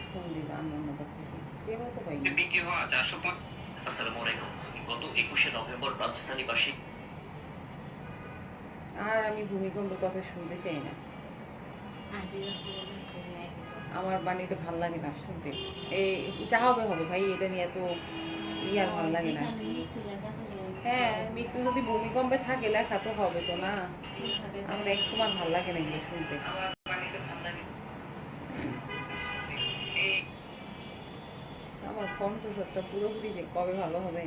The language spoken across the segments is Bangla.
ফোন দিল আমার নাম্বার থেকে, কেমন তো পাইনি। বিক্রি হওয়া 450। আসসালামু আলাইকুম। গত 21শে নভেম্বর রাজধানীবাসী আর আমি ভূমিকম্পের কথা শুনতে চাই না, আমার বাণীটা ভাল লাগে না শুনতে। এই যা হবে হবে ভাই, এটা নিয়ে এত আর ভাল লাগে না। হ্যাঁ, মৃত্যু যদি ভূমিকম্পে থাকে লেখা তো হবে তো না। আমার একদম আর ভাল লাগে না এগুলো শুনতে। আমার বাণীটা ভাল লাগে, আমার কণ্ঠস্বরটা পুরোপুরি যে কবে ভালো হবে।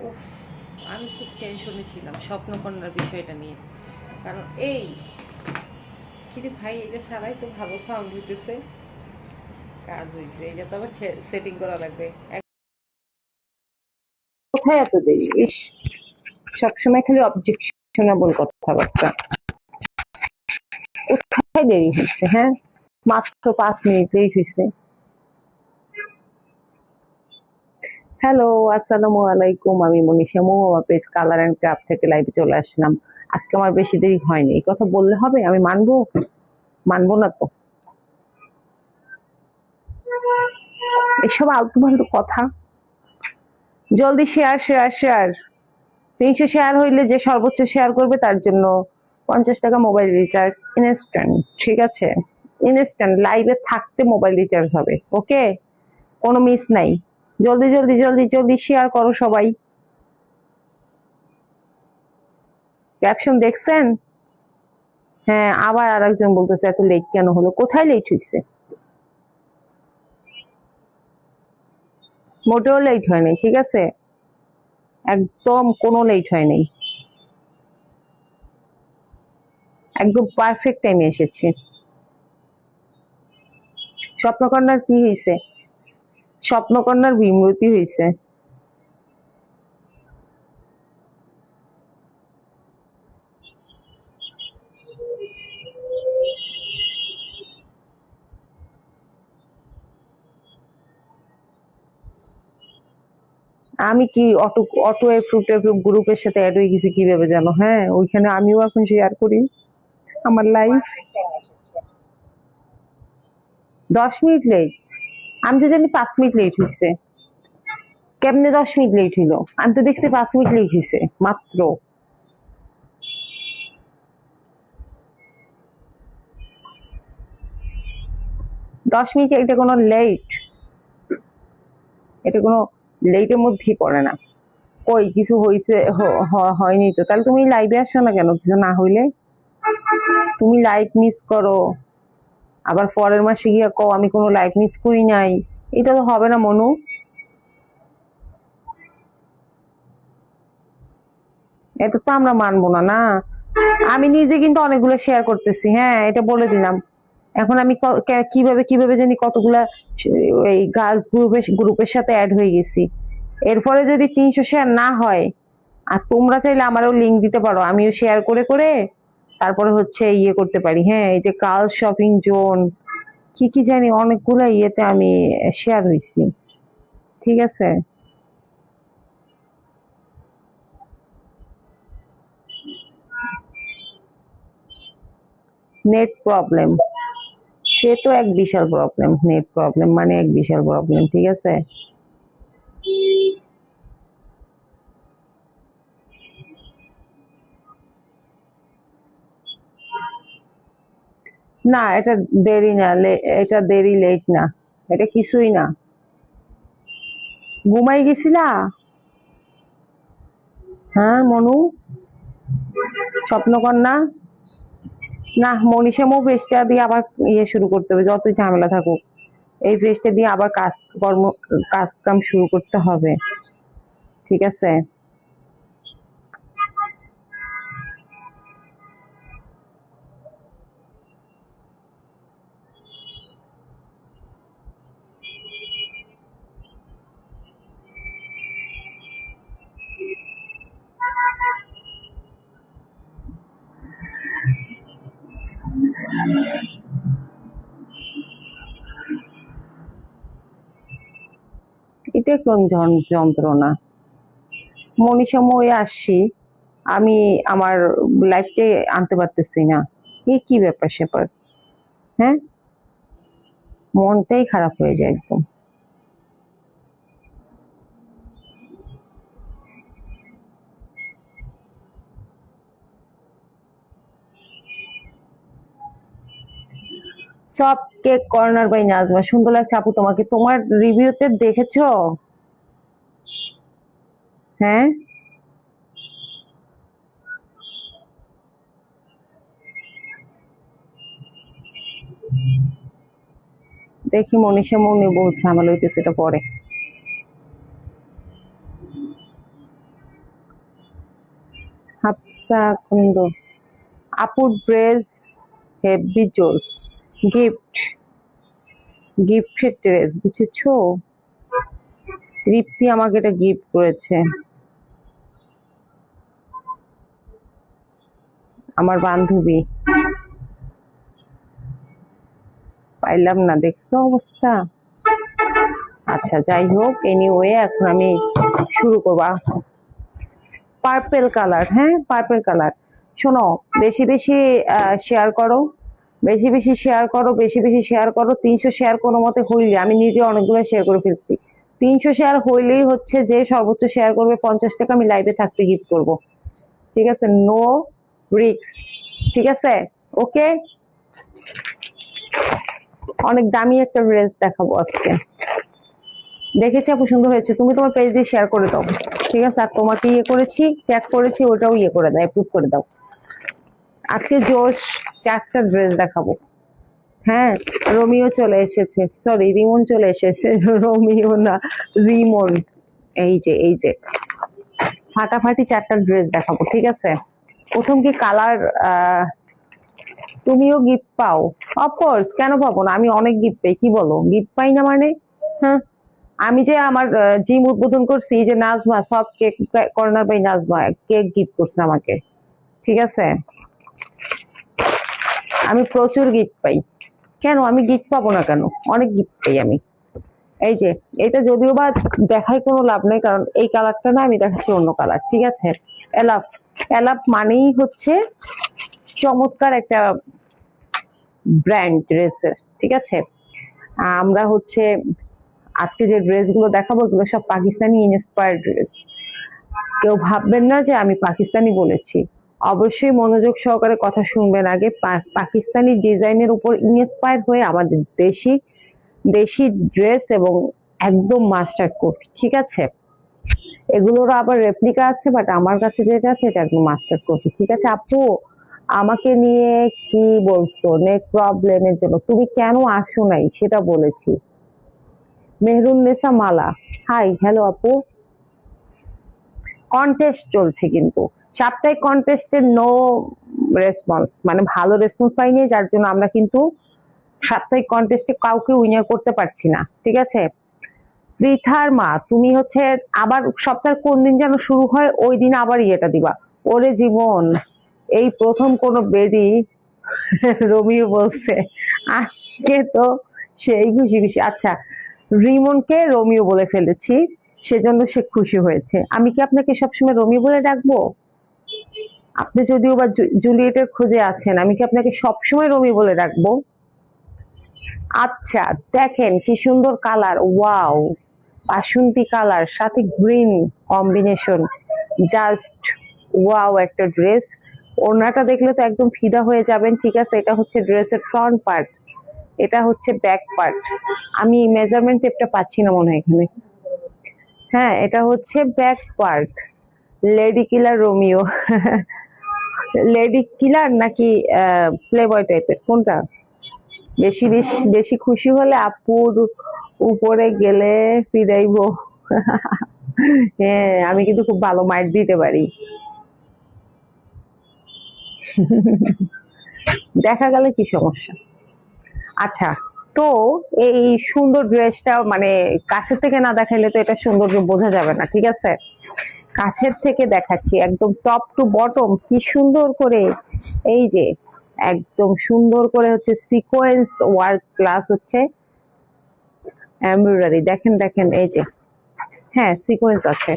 উফ, আমি খুব টেনশনে ছিলাম স্বপ্নকন্যার বিষয়টা নিয়ে। কারণ এই কিন্তু ভাই, এটা ছাড়াই তো ভালো সাউন্ড হইতেছে, কাজ হয়েছে। এটা তো আবার সেটিং করা লাগবে। কোথায় এত দেরি? ইস, সবসময় খালি অবজেকশনাবল কথাবার্তা। কোথায় দেরি হচ্ছে? হ্যাঁ, মাত্র 5 মিনিট লেট হয়েছে। হ্যালো, আসসালামু আলাইকুম। আমি মনীষা মহুয়া পেজ কালার অ্যান্ড ক্রাফট থেকে লাইভে চলে আসলাম। আজকে আমার বেশি দেরি হয়নি, এই কথা বললে হবে? আমি মানবো? মানবো না তো। এসব আলতু ফালতু কথা। জলদি শেয়ার শেয়ার শেয়ার। 300 শেয়ার হইলে যে সর্বোচ্চ শেয়ার করবে তার জন্য 50 টাকা মোবাইল রিচার্জ ইনস্ট্যান্ট। ঠিক আছে, ইনস্ট্যান্ট লাইভে থাকতে মোবাইল রিচার্জ হবে। ওকে, কোনো মিস নাই। জলদি জলদি জলদি জলদি শেয়ার করো সবাই। ক্যাপশন দেখছেন? হ্যাঁ, আবার আরেকজন বলতেছে এত লেট কেন হলো? কোথায় লেট হয়েছে? মোটেও লেট হয়নি, ঠিক আছে? একদম কোনো লেট হয়নি, একদম পারফেক্ট টাইমে এসেছি। স্বপ্নকন্যার কি হয়েছে? স্বপ্নকন্যার বিমূর্তি হয়েছে। আমি কি অটো অটো এপ্রুভ গ্রুপের সাথে অ্যাড হয়ে গেছি কিভাবে জানো? হ্যাঁ, ওইখানে আমিও এখন শেয়ার করি আমার লাইফ। 10 minute late? আমি তো জানি 5 মিনিট লেট হয়েছে। কেমনে 10 মিনিট লেট হইলো? আমি তো দেখছি 5 মিনিট লেট হয়েছে মাত্র। 10 মিনিট এটা কোনো লেট? এটা কোনো লেটের মধ্যেই পড়ে না। কই কিছু হয়েছে? হয়নি তো? তাহলে তুমি লাইভে আসো না কেন কিছু না হইলে? তুমি লাইভ মিস করো, আবার পরের মাসে গিয়া কও আমি কোনো লাইভ মিস করি নাই। এটা তো হবে না মনু। এটা তো আমরা মানবো না। না, আমি নিজে কিন্তু অনেকগুলো শেয়ার করতেছি, হ্যাঁ এটা বলে দিলাম। এখন আমি কিভাবে কিভাবে জানি কতগুলা এই গার্লস গ্রুপের সাথে অ্যাড হয়ে গেছি। এরপরে যদি 300 শেয়ার না হয়, আর তোমরা চাইলে আমারও লিংক দিতে পারো, আমিও শেয়ার করে করে তারপরে হচ্ছে ইয়ে করতে পারি। হ্যাঁ, এই যে গার্লস শপিং জোন কি কি জানি অনেকগুলা ইয়েতে আমি শেয়ার হয়েছি, ঠিক আছে। নেট প্রবলেম, সে তো এক বিশাল প্রবলেম, নেট প্রবলেম মানে এক বিশাল প্রবলেম, ঠিক আছে। না এটা দেরি না, এটা দেরি লেট না, এটা কিছুই না। ঘুমাই গেছিলা? হ্যাঁ মনু, স্বপ্নকন্যা। না, মনীষা মৌ ফেসটা দিয়ে আবার ইয়ে শুরু করতে হবে, যতই ঝামেলা থাকুক এই ফেসটা দিয়ে আবার কাজ কাম শুরু করতে হবে, ঠিক আছে। এটা কোন যন্ত্রণা। মনীষা মই আসছি, আমি আমার লাইফটে আনতে পারতেছি না, এ কি ব্যাপার স্যাপার। হ্যাঁ, মনটাই খারাপ হয়ে যায় একদম। সব কেক কর্নার বাই নাজমা, সুন্দর লাগছে আপু তোমাকে, তোমার রিভিউতে দেখেছো? হ্যাঁ, দেখি মনীষা মৌ বহুত ঝামেলা হইতেছে, এটা পরে। হাফসা কুন্দ, আপুর ড্রেস হেভি জোস, গিফট, গিফটের ড্রেস বুঝেছো। তৃপ্তি আমাকে এটা গিফট করেছে, আমার বান্ধবী। পাইলাম না, দেখছো অবস্থা। আচ্ছা যাই হোক, এনিওয়ে এখন আমি শুরু করবো। পার্পেল কালার, হ্যাঁ পার্পেল কালার। শোনো, বেশি বেশি শেয়ার করো, বেশি বেশি শেয়ার করো, বেশি বেশি শেয়ার করো। 300 শেয়ার কোনো মতে হইলে, আমি নিজে অনেকগুলো শেয়ার করে ফেলছি, 300 শেয়ার হইলেই হচ্ছে যে সর্বোচ্চ শেয়ার করবে 50 টাকা আমি লাইভে থাকতে গিফট করব, ঠিক আছে। নো রিক্স, ঠিক আছে। ওকে, অনেক দামি একটা ড্রেস দেখাবো আজকে। দেখেছি আপু সুন্দর হয়েছে, তুমি তোমার পেজ দিয়ে শেয়ার করে দাও, ঠিক আছে। আর তোমাকে ইয়ে করেছি, ট্যাগ করেছি, ওটাও ইয়ে করে দাও, অ্যাপ্রুভ করে দাও। আজকে জোশ 4টা ড্রেস দেখাবো। হ্যাঁ, রোমিও চলে এসেছে, সরি রিমন চলে এসেছে, রোমিও না, রিমন। এই যে এই যে ফাটাফাটি 4টা ড্রেস দেখাবো, ঠিক আছে। প্রথম কি কালার, তুমিও গিফট পাও? অফকোর্স, কেন পাবো না, আমি অনেক গিফট পাই, কি বলো গিফট পাই না মানে। হ্যাঁ, আমি যে আমার জিম উদ্বোধন করছি, এই যে নাজমা সব cake corner by Nazma cake gift করছে আমাকে, ঠিক আছে। আমি প্রচুর গিফট পাই, কেন আমি গিফট পাবো না কেন, অনেক গিফট পাই আমি। এই যে এটা যদিও বা দেখায় কোনো লাভ নেই, কারণ এই কালারটা না, আমি দেখাচ্ছি অন্য কালার, ঠিক আছে। এলাপ, এলাপ মানেই হচ্ছে চমৎকার একটা ব্র্যান্ড ড্রেসের, ঠিক আছে। আমরা হচ্ছে আজকে যে ড্রেস গুলো দেখাবো, এগুলো সব পাকিস্তানি ইন্সপায়ার্ড ড্রেস। কেউ ভাববেন না যে আমি পাকিস্তানি বলেছি, অবশ্যই মনোযোগ সহকারে কথা শুনবেন আগে। পাকিস্তানি ডিজাইনের উপর ইন্সপায়ার হয়ে আমাদের দেশি দেশি ড্রেস এবং একদম মাস্টার কোট, ঠিক আছে। এগুলোর আবার রেপ্লিকা আছে, বাট আমার কাছে যেটা আছে এটা একদম মাস্টার কোট, ঠিক আছে। আপু আমাকে নিয়ে কি বলছো, নেট প্রবলেমের জন্য তুমি কেন আসো নাই সেটা বলেছি। মেহরুন্নেসা মালা, হাই হ্যালো আপু। কন্টেস্ট চলছে কিন্তু, সাপ্তাহিক কন্টেস্টে নো রেসপন্স, মানে ভালো রেসপন্স পাইনি, যার জন্য আমরা কিন্তু সাপ্তাহিক কন্টেস্টে কাউকে উইনার করতে পারছি না, ঠিক আছে। পৃথার মা, তুমি হচ্ছে আবার সপ্তাহের কোন দিন যেন শুরু হয় ওই দিন আবার ইয়েটা দিবা। ওরে জীবন, এই প্রথম কোন বেডি রোমিও বলছে, আজকে তো সেই খুশি খুশি। আচ্ছা, রিমনকে রোমিও বলে ফেলেছি, সেজন্য সে খুশি হয়েছে। আমি কি আপনাকে সবসময় রোমিও বলে ডাকবো? আপনি যদিও বা জুলিয়েটের খোঁজে আছেন, আমি কি আপনাকে সবসময় রোমিও বলে ডাকবো? আচ্ছা, দেখেন কি সুন্দর কালার, ওয়াও, বাসন্তী কালার সাথে গ্রিন কম্বিনেশন, জাস্ট ওয়াও একটা ড্রেস। ওড়নাটা দেখলে তো একদম ফিদা হয়ে যাবেন, ঠিক আছে। এটা হচ্ছে ড্রেসের ফ্রন্ট পার্ট, এটা হচ্ছে ব্যাক পার্ট। আমি মেজারমেন্ট টেপটা পাচ্ছি না মনে হয় এখানে। হ্যাঁ, এটা হচ্ছে back part. Lady killer Romeo lady killer নাকি প্লেবয় টাইপের, কোনটা? বেশি বেশি বেশি খুশি হলে আপুর উপরে গেলে ফিরাইবো হ্যাঁ, আমি কিন্তু খুব ভালো মাইট দিতে পারি দেখা গেলে কি সমস্যা। আচ্ছা, তো এই সুন্দর ড্রেসটা মানে কাছের থেকে না দেখাইলে তো এটা সৌন্দর্য বোঝা যাবে না, ঠিক আছে। কাছের থেকে দেখাচ্ছি, একদম টপ টু বটম কি সুন্দর করে, এই যে একদম সুন্দর করে হচ্ছে সিকোয়েন্স ওয়ার্ক প্লাস হচ্ছে এমব্রয়ডারি। দেখেন দেখেন, এই যে, হ্যাঁ সিকোয়েন্স আছে,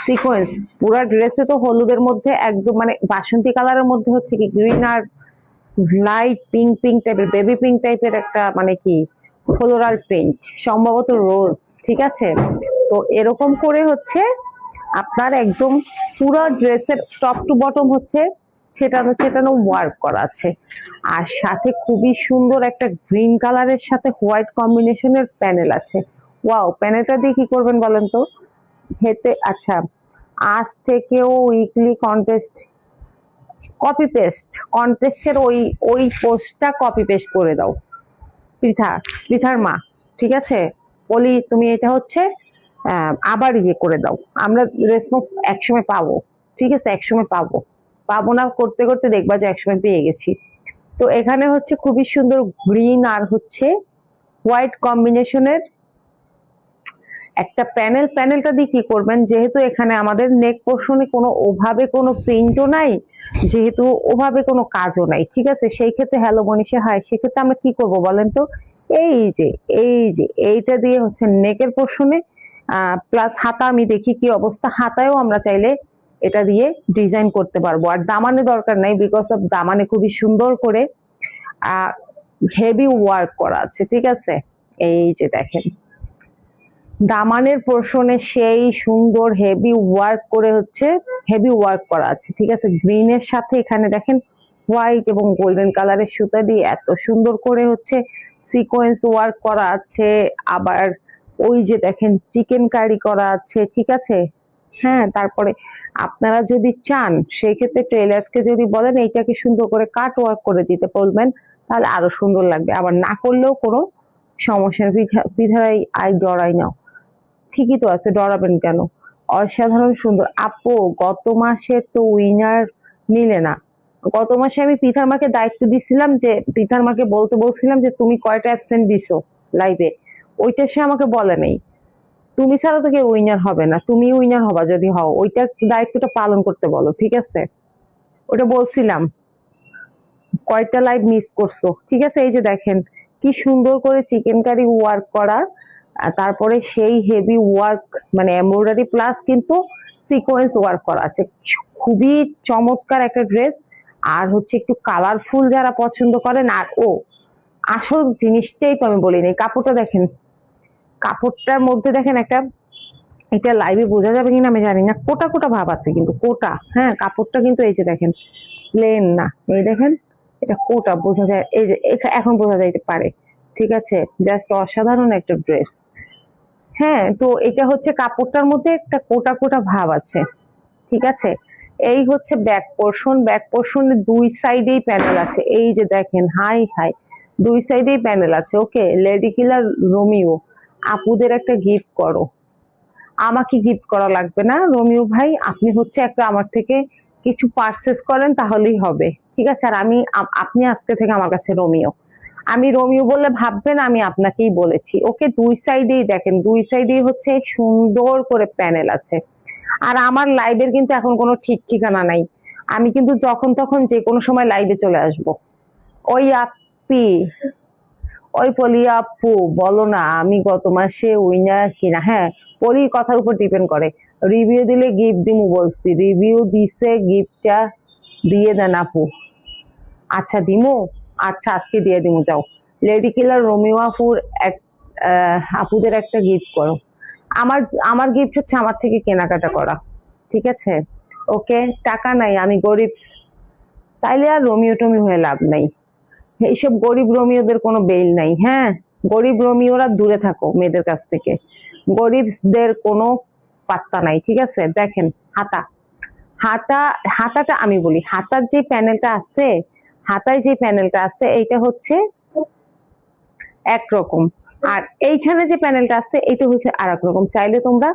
সিকোয়েন্স পুরা ড্রেসে। তো হলুদের মধ্যে একদম মানে বাসন্তী কালারের মধ্যে হচ্ছে কি গ্রিন আর লাইট পিঙ্ক পিঙ্ক টাইপের, বেবি পিঙ্ক টাইপের একটা মানে কি ফ্লোরাল প্রিন্ট, সম্ভবত রোজ, ঠিক আছে। তো এরকম করে হচ্ছে আপনার একদম পুরো ড্রেসের টপ টু বটম হচ্ছে ছেটানো ছেটানো ওয়ার্ক করা আছে। আর সাথে খুবই সুন্দর একটা গ্রিন কালারের সাথে হোয়াইট কম্বিনেশনের প্যানেল আছে। ওয়াও, প্যানেলটা দিয়ে কি করবেন বলেন তো? হেতে আচ্ছা, আজ থেকেও উইকলি কন্টেস্ট কপি পেস্ট, কন্টেস্টের ওই ওই পোস্টটা কপি পেস্ট করে দাও পৃথা, পৃথার মা, ঠিক আছে। বলি তুমি এটা হচ্ছে আবার ইয়ে করে দাও, আমরা রেসপন্স একসময় পাবো, ঠিক আছে, একসময় পাবো। পাবো না করতে করতে দেখবা যে একসময় পেয়ে গেছি। তো এখানে হচ্ছে খুবই সুন্দর গ্রিন আর হচ্ছে হোয়াইট কম্বিনেশনের একটা প্যানেল। প্যানেলটা দিয়ে কি করবেন, যেহেতু এখানে আমাদের নেক পোর্শনে কোনো ওভাবে কোনো প্রিন্টও নাই, যেহেতু ওভাবে কোনো কাজও নাই, ঠিক আছে, সেই ক্ষেত্রে হ্যালো মনীষা হাই, সেক্ষেত্রে আমরা কি করব বলেন তো? এই যে এইটা দিয়ে হচ্ছে নেকের পোর্শনে প্লাস হাতা, আমি দেখি কি অবস্থা, হাতায়ও আমরা চাইলে এটা দিয়ে ডিজাইন করতে পারবো। আর দামানে দরকার নাই, বিকজ অফ দামানে খুবই সুন্দর করে হেভি ওয়ার্ক করা আছে, ঠিক আছে। এই যে দেখেন দামানের পোর্শনে সেই সুন্দর হেভি ওয়ার্ক করে হচ্ছে হেভি ওয়ার্ক করা আছে, ঠিক আছে। গ্রিনের সাথে এখানে দেখেন হোয়াইট এবং গোল্ডেন কালারের সুতা দিয়ে এত সুন্দর করে হচ্ছে সিকোয়েন্স ওয়ার্ক করা আছে। আবার ওই যে দেখেন চিকেন কারি করা আছে, ঠিক আছে। হ্যাঁ, তারপরে আপনারা যদি চান সেই ক্ষেত্রে টেলার্সকে যদি বলেন এইটাকে সুন্দর করে কাট ওয়ার্ক করে দিতে বলবেন, তাহলে আরো সুন্দর লাগবে। আবার না করলেও কোনো সমস্যা নেই, বিধায় আই ডরাই নাও, ঠিকই তো আছে, ডরাবেন কেন? অসাধারণ সুন্দর। আপু, গত মাসে তো উইনার নিলে না। গত মাসে আমি পিঠার মাকে দায়িত্ব দিছিলাম, যে পিঠার মাকে বলতে বলছিলাম যে তুমি কয়টা অ্যাবসেন্ট দিছো লাইভে, ওইটা সে আমাকে বলে নাই। তুমি ছাড়া তো কেউ উইনার হবে না, তুমি উইনার হবা যদি হও, ওইটা দায়িত্বটা পালন করতে বলো, ঠিক আছে। ওটা বলছিলাম, কয়টা লাইভ মিস করছো, ঠিক আছে। এই যে দেখেন কি সুন্দর করে চিকেন কারি ওয়ার্ক করা, তারপরে সেই হেভি ওয়ার্ক মানে এমব্রয়ডারি প্লাস কিন্তু সিকোয়েন্স ওয়ার্ক করা আছে। খুবই চমৎকার একটা ড্রেস। আর হচ্ছে একটু কালারফুল যারা পছন্দ করেন, আর আসল জিনিসটাই তো আমি বলিনি, কাপড়টা দেখেন, কাপড়টার মধ্যে দেখেন একটা, এটা লাইভে বোঝা যাবে কিনা আমি জানি না, কোটা কোটা ভাব আছে কিন্তু কোটা, হ্যাঁ কাপড়টা কিন্তু এই যে দেখেন প্লেন না, এই দেখেন এটা কোটা, বোঝা যায়, এই যে এখন বোঝা যাইতে পারে, ঠিক আছে। জাস্ট অসাধারণ একটা ড্রেস। হ্যাঁ, তো এটা হচ্ছে কাপড়টার মধ্যে একটা কোটা কোটা ভাব আছে, ঠিক আছে। এই হচ্ছে ব্যাক পোর্শন, ব্যাক পোর্শনের দুই সাইডেই প্যানেল আছে, এই যে দেখেন, হাই হাই, দুই সাইডেই প্যানেল আছে। ওকে, লেডি কিলার রোমিও, আপুদের একটা গিফট করো। আমাকে গিফট করা লাগবে না রোমিও ভাই, আপনি হচ্ছে একটা আমার থেকে কিছু পারচেস করেন তাহলেই হবে, ঠিক আছে? আর আপনি আজকে থেকে আমার কাছে রোমিও। আমি রোমিও বললে ভাববেন আমি আপনাকেই বলেছি। ওকে, দুই সাইডেই দেখেন, দুই সাইডেই হচ্ছে সুন্দর করে প্যানেল আছে। আর আমার লাইভের কিন্তু এখন কোনো ঠিক ঠিকানা নাই। আমি কিন্তু যখন তখন যে কোনো সময় লাইভে চলে আসব। ওই আপি, ওই পলি আপু, বলো না আমি গত মাসে উইনার কিনা। হ্যাঁ, পলির কথার উপর ডিপেন্ড করে। রিভিউ দিলে গিফট দিমু বলছি, রিভিউ দিছে, গিফটটা দিয়ে দেন আপু। আচ্ছা দিমু, আচ্ছা আজকে দিয়ে দিমু, যাও। লেডি কিলার রোমিও আপুর এক আপুদের একটা গিফট করো। আমার আমার গিফট হচ্ছে আমার থেকে কেনাকাটা করা, ঠিক আছে? ওকে, টাকা নাই, আমি গরিব। তাইলে আর রোমিও টমিও হয়ে লাভ নাই। এইসব গরিব রোমিওদের কোনো বেল নাই, হ্যাঁ? গরিব রোমিওরা দূরে থাকো মেয়েদের কাছ থেকে। গরিবদের কোনো পাত্তা নাই, ঠিক আছে? দেখেন, হাতা, হাতা, হাতাটা আমি বলি, হাতার যে প্যানেলটা আছে, হাতায় যে প্যানেলটা আছে এইটা হচ্ছে একরকম, আর এইখানে যে প্যানেলটা আছে এটা হচ্ছে আর এক রকম। চাইলে তোমরা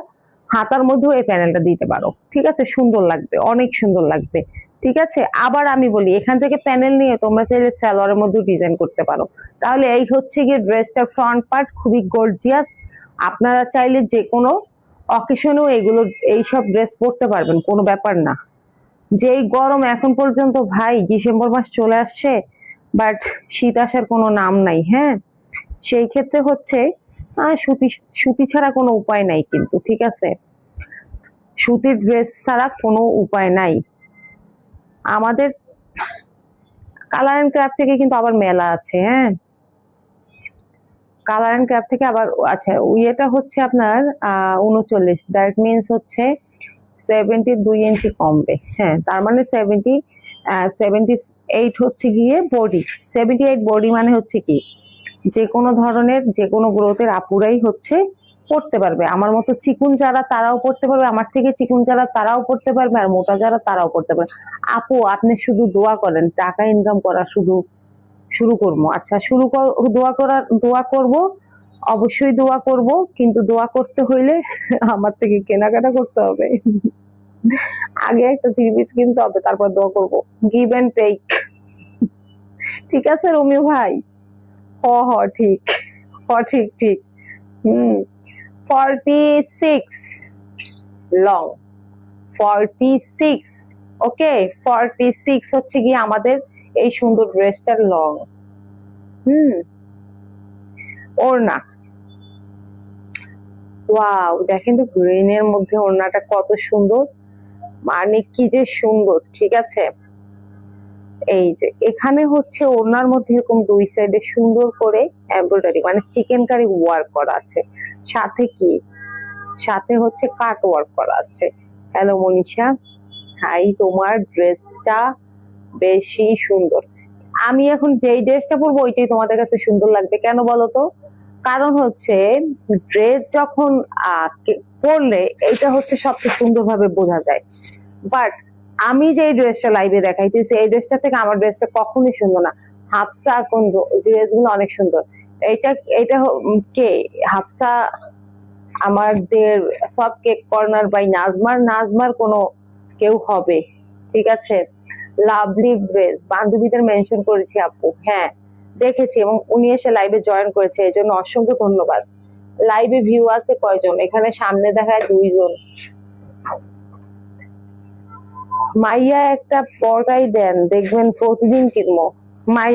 হাতার মধ্যেও এই প্যানেলটা দিতে পারো, ঠিক আছে? সুন্দর লাগবে, অনেক সুন্দর লাগবে, ঠিক আছে? আবার আমি বলি, এখান থেকে প্যানেল নিয়ে তোমরা চাইলে সালোয়ারের মধ্যেও ডিজাইন করতে পারো। তাহলে এই হচ্ছে গিয়ে ড্রেসটার ফ্রন্ট পার্ট, খুবই গর্জিয়াস। আপনারা চাইলে যে কোনো অকেশনেও এগুলো, এইসব ড্রেস পরতে পারবেন, কোনো ব্যাপার না। যেই গরম এখন পর্যন্ত ভাই, ডিসেম্বর মাস চলে আসছে, বাট শীত আসার কোনো নাম নাই, হ্যাঁ? সেই ক্ষেত্রে হচ্ছে সুতি, সুতি ছাড়া কোনো উপায় নাই কিন্তু, ঠিক আছে? সুতির ড্রেস ছাড়া কোনো উপায় নাই। আমাদের কালার এন্ড ক্রাফট থেকে কিন্তু আবার মেলা আছে, হ্যাঁ? কালার এন্ড ক্রাফট থেকে আবার, আচ্ছা, ইয়েটা হচ্ছে আপনার 39, দ্যাট মিনস হচ্ছে 72 ইঞ্চি কমবে, হ্যাঁ? তার মানে 78 হচ্ছে গিয়ে বডি। 78 বডি মানে হচ্ছে কি, যে কোনো ধরনের, যে কোনো গ্রোথের আপুরাই হচ্ছে পড়তে পারবে। আমার মতো চিকুন যারা তারাও পড়তে পারবে, আমার থেকে চিকুন যারা তারাও পড়তে পারবে, আর মোটা যারা তারাও পড়তে পারবে। আপু আপনি শুধু দোয়া করেন, টাকা ইনকাম করা শুধু শুরু করবো। আচ্ছা, দোয়া করব, অবশ্যই দোয়া করব, কিন্তু দোয়া করতে হইলে আমার থেকে কেনাকাটা করতে হবে। আগে একটা থ্রি পিস কিনতে হবে, তারপর দোয়া করব। গিভ এন্ড টেক, ঠিক আছে রোমিও ভাই? হ হ, ঠিক, হ, ঠিক ঠিক। হুম, 46 লং, 46, ওকে? 46 হচ্ছে গিয়ে আমাদের এই সুন্দর ড্রেসটার লং। হুম, ওড়না, ওয়াও, দেখেন তো গ্রিনের মধ্যে ওড়নাটা কত সুন্দর, মানে কি যে সুন্দর, ঠিক আছে? এই যে এখানে হচ্ছে ওড়নার মধ্যে এরকম দুই সাইডে সুন্দর করে এমব্রয়ডারি, মানে চিকেন কারি ওয়ার্ক করা আছে। সাথে কি, সাথে হচ্ছে কাট ওয়ার্ক করা আছে। হ্যালো মনীষা, হাই, তোমার ড্রেসটা বেশি সুন্দর। আমি এখন যেই ড্রেসটা পরবো ওইটাই তোমাদের কাছে সুন্দর লাগবে, কেন বলো তো? কারণ হচ্ছে ড্রেস যখন পরলে এটা হচ্ছে সবচেয়ে সুন্দরভাবে বোঝা যায়। বাট আমি যে ড্রেসটা লাইভে দেখাইতেছি এই ড্রেসটা থেকে আমার ড্রেসটা কখনোই সুন্দর না। হাফসা কোন ড্রেস গুলো অনেক সুন্দর। এটা এটা কে? হাফসা আমাদের সব কেক কর্নার বাই নাজমার, নাজমার কোনো কেউ হবে, ঠিক আছে? লাভলি ড্রেস, বান্ধবীদের মেনশন করেছি আপু, হ্যাঁ দেখেছি, এবং উনি এসে লাইভে জয়েন করেছে, এই জন্য অসংখ্য ধন্যবাদ। লাইভে ভিউ আছে কয়জন? এখানে সামনে দেখায় 2 জন। মাইয়া একটা পর্দাই দেন, দেখবেন প্রতিদিন কিনবো। মাই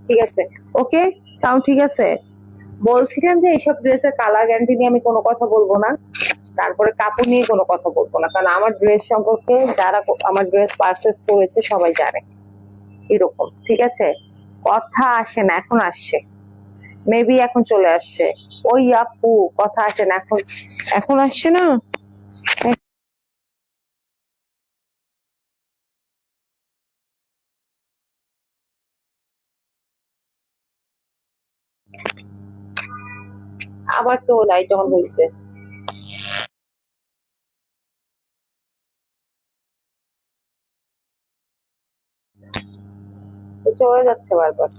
ঠিক আছে, ওকে, সাউন্ড ঠিক আছে। বলছিলাম যে এইসব ড্রেসের কালার গ্যারান্টি নিয়ে আমি কোনো কথা বলবো না, তারপরে কাপড় নিয়ে কোনো কথা বলবো না, কারণ আমার ড্রেস সম্পর্কে যারা আমার ড্রেস পারচেস করেছে সবাই জানে এরকম, ঠিক আছে। কথা আসে না, এখন আসছে, মেবি এখন চলে আসছে। ওই আপু, কথা আসে না এখন, এখন আসছে না। আবার তো লাইট অন হয়েছে। চলে যাচ্ছে বারবার।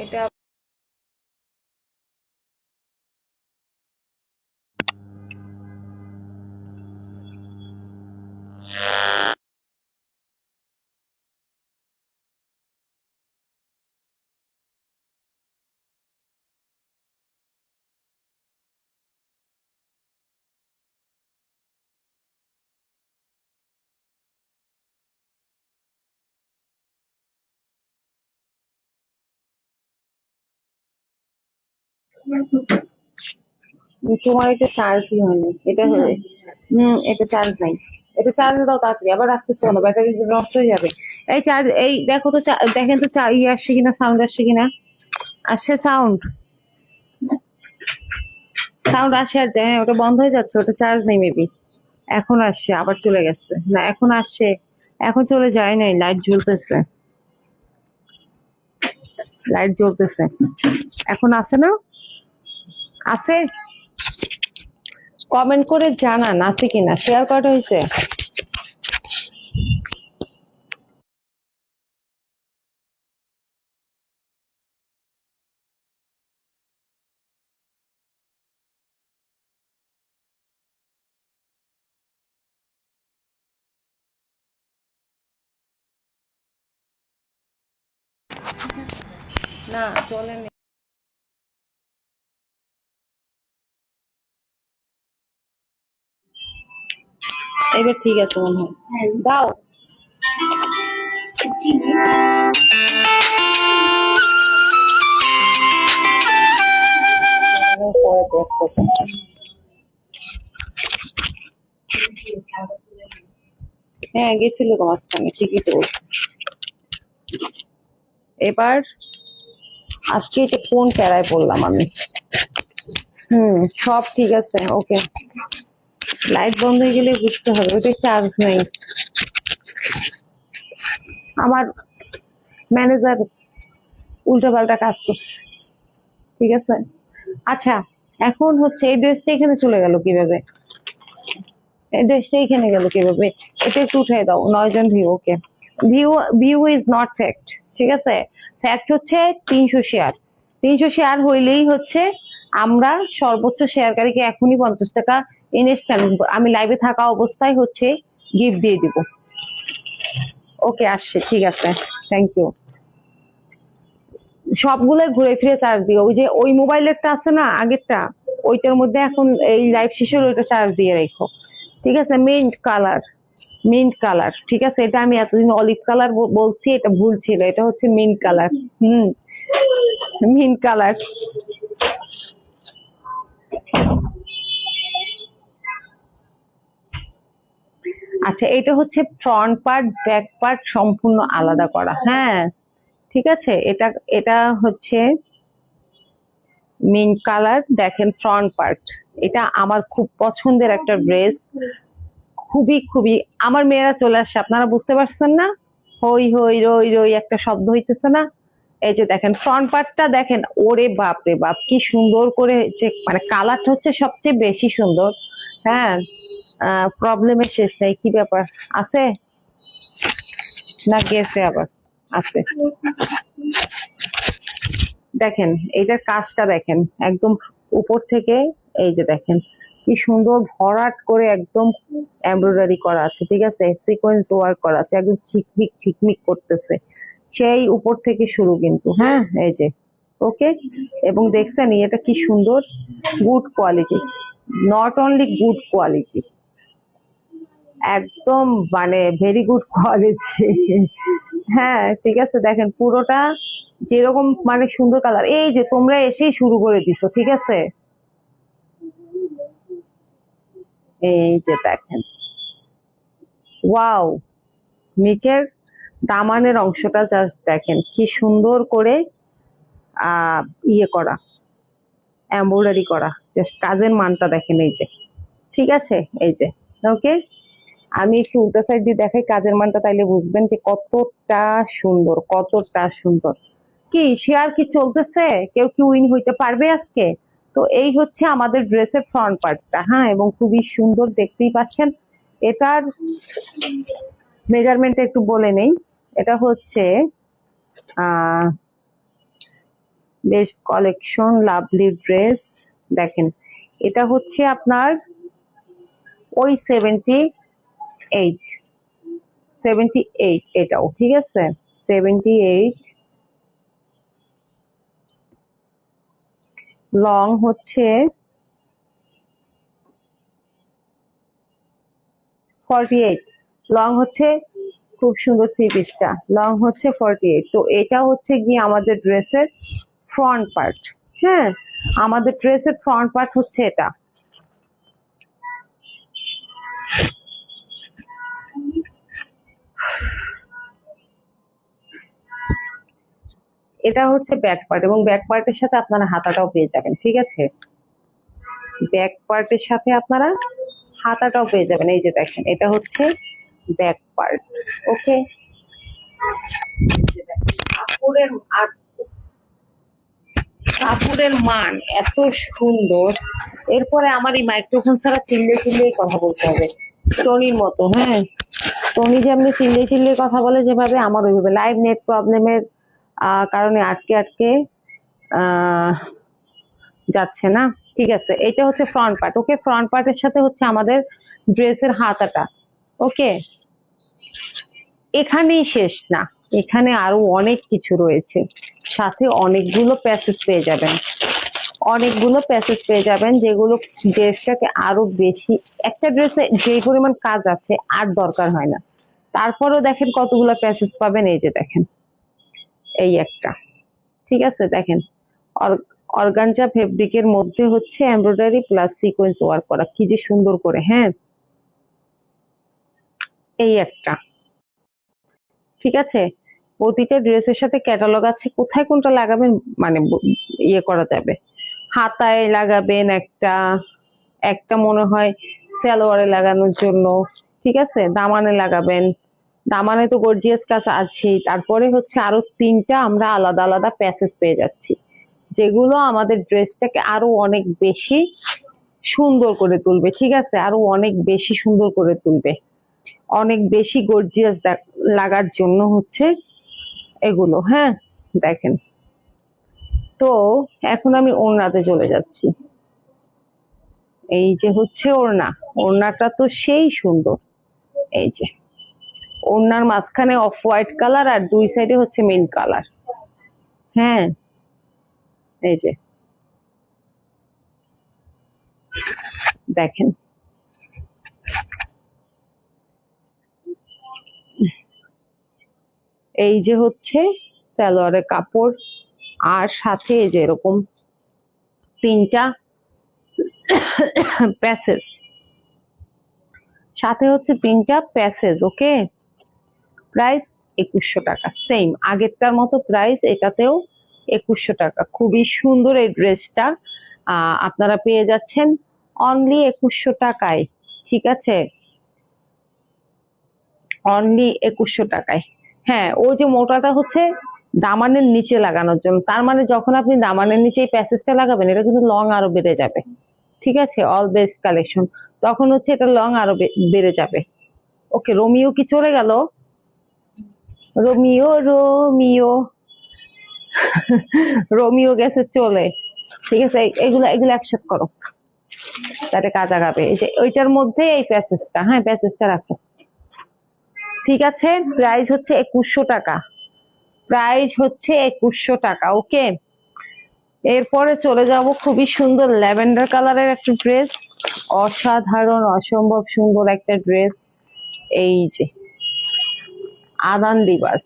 এটা তোমার এটা চার্জই হয়নি, এটা হলে এটা চার্জ নাই। এটা চার্জ দাও তাড়াতাড়ি, আবার রাখতেছো না, ব্যাটারি নষ্ট হয়ে যাবে। এই চার্জ, এই দেখো তো, দেখেন তো ইয়ে আসছে কিনা, সাউন্ড আসছে কিনা। আসছে সাউন্ড, সাউন্ড আসে আর যায়, হ্যাঁ ওটা বন্ধ হয়ে যাচ্ছে, ওটা চার্জ নেই মেবি। এখন আসছে, আবার চলে গেছে, না এখন আসছে, এখন চলে যায় নাই, লাইট জ্বলতেছে, লাইট জ্বলতেছে, এখন আছে না, আছে। কমেন্ট করে জানান আছে কিনা, শেয়ার করা হয়েছে। না চলেনি, এবার ঠিক আছে মনে হয়, দাও। পরে দেখো, হ্যাঁ গেছিল তো মাঝখানে, ঠিকই তো বলছো। এবার আজকে এটা কোন প্যারায় পড়লাম আমি। সব ঠিক আছে, ওকে। লাইট বন্ধ হয়ে গেলে বুঝতে হবে ওটা চার্জ নেই। আমার ম্যানেজার উল্টো পাল্টা কাজ করছে, ঠিক আছে। আচ্ছা, এখন হচ্ছে এই ড্রেসটা এখানে চলে গেল কিভাবে, এই ড্রেসটা এখানে গেল কিভাবে, এটা একটু উঠাই দাও, 9 জন view, okay. View, view is not fact, ঠিক আছে। ফ্যাক্ট হচ্ছে 300 শেয়ার, 300 শেয়ার হইলেই হচ্ছে আমরা সর্বোচ্চ শেয়ারকারীকে এখনই 50 টাকা ইনস্ট্যান্ট আমি লাইভে থাকা অবস্থায় হচ্ছে গিফট দিয়ে দিব। ওকে আসছে, ঠিক আছে, থ্যাংক ইউ। সবগুলো ঘুরে ফিরে চার্জ দিও, ওই যে ওই মোবাইলেরটা আছে না আগেরটা, ওইটার মধ্যে এখন এই লাইভ শেষে ওইটা চার্জ দিয়ে রেখো, ঠিক আছে। মিন্ট কালার, মিন্ট কালার, ঠিক আছে। এটা আমি এতদিন অলিভ কালার বলছি, এটা ভুল ছিল, এটা হচ্ছে মিন্ট কালার। Mint colour. আচ্ছা, এটা হচ্ছে ফ্রন্ট পার্ট ব্যাক পার্ট সম্পূর্ণ আলাদা করা, হ্যাঁ ঠিক আছে। এটা এটা হচ্ছে মিন্ট কালার, দেখেন ফ্রন্ট পার্ট। এটা আমার খুব পছন্দের একটা ড্রেস, খুবই খুবই। আমার মেয়েরা চলে আসছে, আপনারা বুঝতে পারছেন না, হই হই রই রই একটা শব্দ হইতেছে না। এই যে দেখেন ফ্রন্ট পার্টটা দেখেন, ওরে বাপ রে বাপ কি সুন্দর করে, যে মানে কালারটা হচ্ছে সবচেয়ে বেশি সুন্দর। হ্যাঁ, প্রবলেমের শেষ নেই, কি ব্যাপার আছে না, গেছে আবার, আছে। দেখেন এইটার কাজটা দেখেন, একদম উপর থেকে, এই যে দেখেন কি সুন্দর ভরাট করে একদম এমব্রয়ডারি করা আছে, ঠিক আছে, সিকোয়েন্স ওয়ার্ক করা আছে, একদম ঝিকমিক ঝিকমিক করতেছে, সেই উপর থেকে শুরু কিন্তু, হ্যাঁ এই যে, ওকে। এবং দেখছেন এটা কি সুন্দর, good quality, not only good quality, একদম মানে ভেরি গুড কোয়ালিটি। হ্যাঁ ঠিক আছে, দেখেন পুরোটা যেরকম মানে সুন্দর কালার। এই যে তোমরা এসেই শুরু করে দিছো, ঠিক আছে, এই যে দেখেন, ওয়াও, নিচের দামানের অংশটা জাস্ট দেখেন কি সুন্দর করে আহ ইয়ে করা, এমব্রয়ডারি করা, জাস্ট কাজের মানটা দেখেন, এই যে, ঠিক আছে, এই যে, ওকে। আমি একটু উল্টা সাইড দিয়ে দেখাই কাজের মানটা, তাইলে বুঝবেন যে কতটা সুন্দর, কতটা সুন্দর। কি শেয়ার কি চলতেছে, কেউ কি উইন হইতে পারবে আজকে? তো এই হচ্ছে আমাদের ড্রেসের ফ্রন্ট পার্টটা, হ্যাঁ, এবং খুবই সুন্দর, দেখতেই পাচ্ছেন। এটার মেজারমেন্টটা একটু বলে নেই। এটা হচ্ছে বেস্ট কালেকশন লাভলি ড্রেস, দেখেন এটা হচ্ছে আপনার ওই 78, 78 এটাও, ঠিক আছে, 78। লং হচ্ছে 48, লং হচ্ছে, খুব সুন্দর থ্রি পিসটা, লং হচ্ছে 48। তো এটা হচ্ছে গিয়ে আমাদের ড্রেসের ফ্রন্ট পার্ট। হ্যাঁ, আমাদের ড্রেসের ফ্রন্ট পার্ট হচ্ছে এটা। এটা হচ্ছে ব্যাক পার্ট, এবং ব্যাক পার্টের সাথে আপনারা হাতাটাও পেয়ে যাবেন, ঠিক আছে, ব্যাক পার্টের সাথে আপনারা হাতাটাও পেয়ে যাবেন। এই যে দেখেন, এটা হচ্ছে ব্যাক পার্ট, ওকে। কাপড়ের আর কাপড়ের মান এত সুন্দর। এরপরে আমার এই মাইক্রোফোন ছাড়া চিল্লে চিল্লেই কথা বলতে হবে, টনির মতো। হ্যাঁ, টনি যেমনি চিল্লে চিল্লে কথা বলে যেভাবে, আমার ওইভাবে লাইভ নেট প্রবলেমের কারণে আটকে আটকে আহ যাচ্ছে না। ঠিক আছে, এটা হচ্ছে ফ্রন্ট পার্ট, ওকে। ফ্রন্ট পার্টের সাথে হচ্ছে আমাদের ড্রেসের হাতাটা, ওকে। এখানেই শেষ না, এখানে আরো অনেক কিছু রয়েছে, সাথে অনেকগুলো প্যাসেজ পেয়ে যাবেন, অনেকগুলো প্যাসেজ পেয়ে যাবেন, যেগুলো ড্রেসটাকে আরো বেশি, একটা ড্রেসে যে পরিমাণ কাজ আছে আর দরকার হয় না। তারপরেও দেখেন কতগুলো প্যাসেজ পাবেন, এই যে দেখেন, এই একটা, ঠিক আছে, দেখেন অর্গানজা ফেব্রিকের মধ্যে হচ্ছে এমব্রয়ডারি প্লাস সিকোয়েন্স ওয়ার্ক করা, কি যে সুন্দর করে। হ্যাঁ, এই একটা, ঠিক আছে। প্রতিটা ড্রেসের সাথে ক্যাটালগ আছে, কোথায় কোনটা লাগাবেন মানে ইয়ে করা যাবে। হাতায় লাগাবেন একটা, একটা মনে হয় সালোয়ারে লাগানোর জন্য, ঠিক আছে, দামানে লাগাবেন, দামানে তো গর্জিয়াস কাজ আছেই। তারপরে হচ্ছে আরো তিনটা আমরা আলাদা আলাদা প্যাসেজ পেয়ে যাচ্ছি, যেগুলো আমাদের ড্রেসটাকে আরো অনেক বেশি সুন্দর করে তুলবে, ঠিক আছে, আরো অনেক বেশি সুন্দর করে তুলবে, অনেক বেশি গর্জিয়াস লাগার জন্য হচ্ছে এগুলো। হ্যাঁ, দেখেন। তো এখন আমি ওড়নাতে চলে যাচ্ছি। এই যে হচ্ছে ওড়না, ওড়নাটা তো সেই সুন্দর। এই যে ওড়নার মাঝখানে অফ হোয়াইট কালার, আর দুই সাইডে হচ্ছে মিন্ট কালার। হ্যাঁ, এই যে দেখেন, এই যে হচ্ছে সালোয়ারের কাপড়, আর সাথে এই যে এরকম তিনটা প্যাসেজ, সাথে হচ্ছে তিনটা প্যাসেজ, ওকে। প্রাইস 2100 টাকা, সেম আগেরটার মতো প্রাইস, এটাতেও 2100 টাকা। খুবই সুন্দর এই ড্রেসটা আপনারা পেয়ে যাচ্ছেন অনলি 2100 টাকায়, ঠিক আছে, অনলি 2100 টাকায়। হ্যাঁ, ওই যে মোটাটা হচ্ছে দামানের নিচে লাগানোর জন্য, তার মানে যখন আপনি দামানের নিচে এই প্যাসেজটা লাগাবেন, এটা কিন্তু লং আরো বেড়ে যাবে, ঠিক আছে, অল বেস্ট কালেকশন, তখন হচ্ছে এটা লং আরো বেড়ে যাবে। ওকে, রোমিও কি চলে গেল? রোমিও রোমিও রোমিও গেছে চলে, ঠিক আছে, এগুলো এগুলো একসাথে করো, তাতে কাজ আগাবে। এই যে ওইটার মধ্যে এই প্যাসেজটা, হ্যাঁ প্যাসেজটা রাখো, ঠিক আছে। প্রাইস হচ্ছে 2100 টাকা, প্রাইস হচ্ছে 2100 টাকা, ওকে। এরপরে চলে যাব খুবই সুন্দর ল্যাভেন্ডার কালারের একটা ড্রেস, অসাধারণ অসম্ভব সুন্দর একটা ড্রেস। এই যে আদান দিবাস,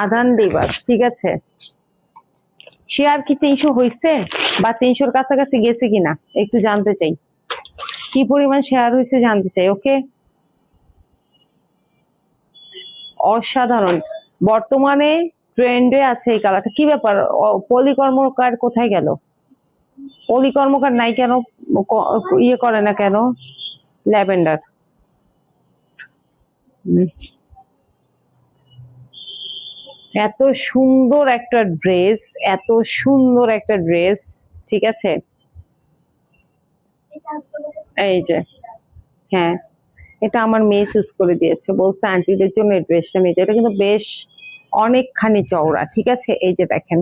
আদান দিবাস, ঠিক আছে। শেয়ার কি 300 হয়েছে বা 300-র কাছাকাছি গেছে কিনা একটু জানতে চাই, কি পরিমাণ শেয়ার হয়েছে জানতে চাই। ওকে, অসাধারণ, বর্তমানে ট্রেন্ডে আছে এই কালারটা। কি ব্যাপার, পলি কর্মকার কোথায় গেল? পলি কর্মকার নাই কেন? ইয়ে করে না কেন ল্যাভেন্ডার? এত সুন্দর একটা ড্রেস, এত সুন্দর একটা ড্রেস, ঠিক আছে। এই যে, হ্যাঁ, এটা আমার মেয়ে চুজ করে দিয়েছে, বলছে আন্টিদের জন্য এই ড্রেসটা নিতে। এটা কিন্তু বেশ অনেকখানি চওড়া, ঠিক আছে। এই যে দেখেন,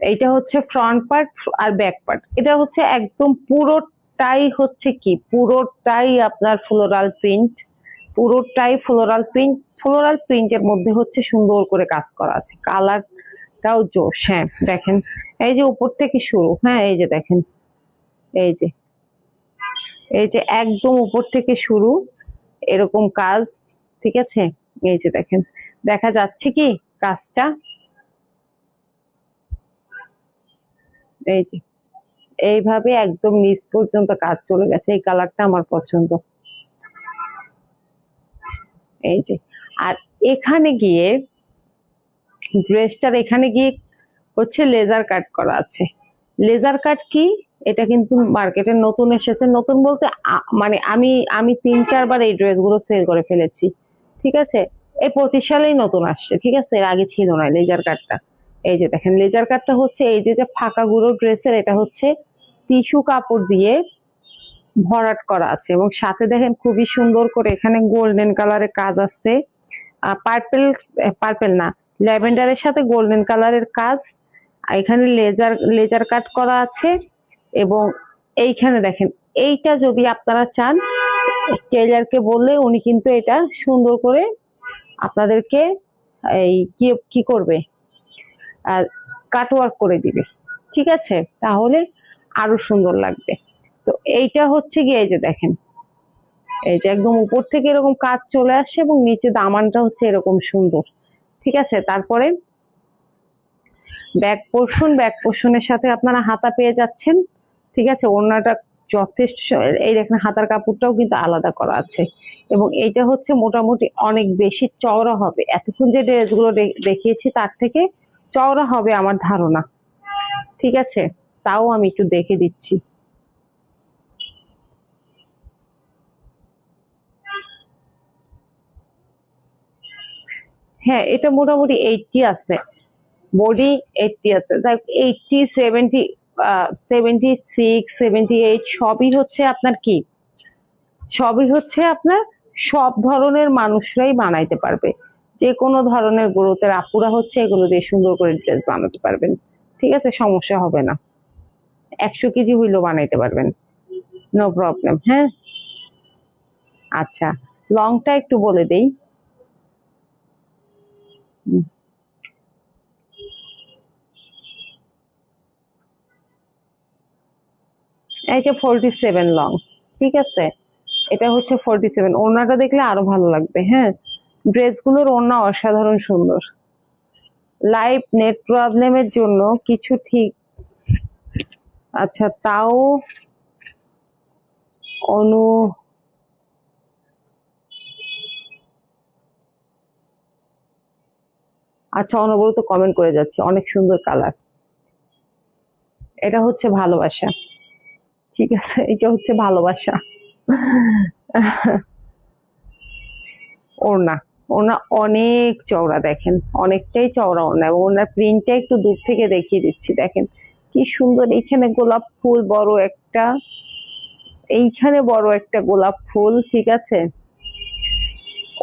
এইটা হচ্ছে ফ্রন্ট পার্ট আর ব্যাক পার্ট। এটা হচ্ছে একদম পুরোটাই হচ্ছে কি, পুরোটাই আপনার ফ্লোরাল প্রিন্ট, পুরোটাই ফ্লোরাল প্রিন্ট। ফ্লোরাল প্রিন্টের মধ্যে হচ্ছে সুন্দর করে কাজ করা আছে, কালারটাও জোশ। হ্যাঁ দেখেন, এই যে উপর থেকে শুরু, হ্যাঁ এই যে দেখেন, এই যে, এই যে একদম উপর থেকে শুরু এরকম কাজ, ঠিক আছে। এই যে দেখেন, দেখা যাচ্ছে কি কাজটা, এই যে এইভাবে একদম নিচ পর্যন্ত কাজ চলে গেছে। এই কালারটা আমার পছন্দ। এই যে, আর এখানে গিয়ে ড্রেসটার এখানে গিয়ে হচ্ছে লেজার কাট করা আছে। লেজার কাট কি, এটা কিন্তু মার্কেটে নতুন এসেছে। নতুন বলতে মানে আমি আমি 3-4 বার এই ড্রেসগুলো সেল করে ফেলেছি, ঠিক আছে। এই 25 সালেই নতুন আসছে, ঠিক আছে, এর আগে ছিল না লেজার কাটটা। এই যে দেখেন, লেজার কাটটা হচ্ছে এই যে যে ফাঁকা গুঁড়ো ড্রেসের, এটা হচ্ছে টিস্যু কাপড় দিয়ে ভরাট করা আছে, এবং সাথে দেখেন খুবই সুন্দর করে এখানে গোল্ডেন কালারের কাজ আছে। পার্পেল, পার্পেল না, ল্যাভেন্ডারের সাথে গোল্ডেন কালারের কাজ। আর এখানে লেজার লেজার কাট করা আছে। এবং এইখানে দেখেন, এইটা যদি আপনারা চান, টেইলারকে বললে উনি কিন্তু এটা সুন্দর করে আপনাদেরকে এই কি কি করবে, কাট ওয়ার্ক করে দিবে, ঠিক আছে, তাহলে আরো সুন্দর লাগবে। তো এইটা হচ্ছে গিয়ে এই যে দেখেন, এই যে একদম উপর থেকে এরকম কাজ চলে আসে এবং নিচে দামানটা হচ্ছে এরকম সুন্দর, ঠিক আছে। তারপরে ব্যাক পোর্শন, ব্যাক পোর্শনের সাথে আপনারা হাতা পেয়ে যাচ্ছেন, ঠিক আছে। ওড়নাটা যথেষ্ট, এই দেখেন হাতার কাপড়টাও কিন্তু আলাদা করা আছে। এবং এইটা হচ্ছে মোটামুটি অনেক বেশি চওড়া হবে, এতক্ষণ যে ড্রেসগুলো দেখিয়েছি তার থেকে চওড়া হবে আমার ধারণা, ঠিক আছে। তাও আমি একটু দেখে দিচ্ছি। হ্যাঁ, এটা মোটামুটি 80 আছে, বডি 80 আছে, 80, 70, 76, 78 সবই হচ্ছে আপনার কি, সবই হচ্ছে আপনার সব ধরনের মানুষরাই বানাইতে পারবে। যে কোনো ধরনের গ্রোথের আপুরা হচ্ছে এগুলো দিয়ে সুন্দর করে ড্রেস বানাতে পারবেন, ঠিক আছে, সমস্যা হবে না। 100 কেজি হইলেও বানাইতে পারবেন, নো প্রবলেম। হ্যাঁ, আচ্ছা, লংটা একটু বলে দেই। এইটা 47 লং, ঠিক আছে। এটা হচ্ছে 47। ওড়নাটা দেখলে আরো ভালো লাগবে। হ্যাঁ, ড্রেসগুলোর ওড়না অসাধারণ সুন্দর। লাইভ নেট প্রবলেমের জন্য কিছু ঠিক, আচ্ছা তাও অনু, আচ্ছা অনবরত কমেন্ট করে যাচ্ছে, অনেক সুন্দর কালার। এটা হচ্ছে ভালোবাসা, ঠিক আছে, এটা হচ্ছে ভালোবাসা। ওড়না, ওড়না অনেক চওড়া, দেখেন অনেকটাই চওড়া ওড়না। এবং ওড়নার প্রিন্টটা একটু দূর থেকে দেখিয়ে দিচ্ছি, দেখেন কি সুন্দর। এইখানে গোলাপ ফুল বড় একটা, এইখানে বড় একটা গোলাপ ফুল, ঠিক আছে।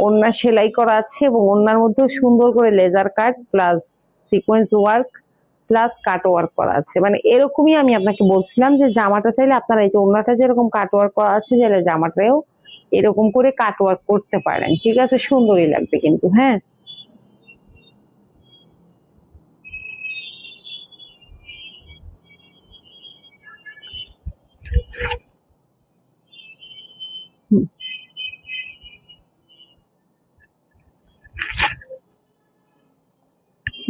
ওড়না সেলাই করা আছে এবং ওড়নার মধ্যে সুন্দর করে laser cut plus sequence work plus cut work করা আছে। মানে এরকমই আমি আপনাকে বলছিলাম যে জামাটা চাইলে আপনারা এই যে ওড়নাটা যেরকম কাট ওয়ার্ক করা আছে, চাইলে জামাটাও এরকম করে কাট ওয়ার্ক করতে পারেন, ঠিক আছে, সুন্দরই লাগবে কিন্তু। হ্যাঁ,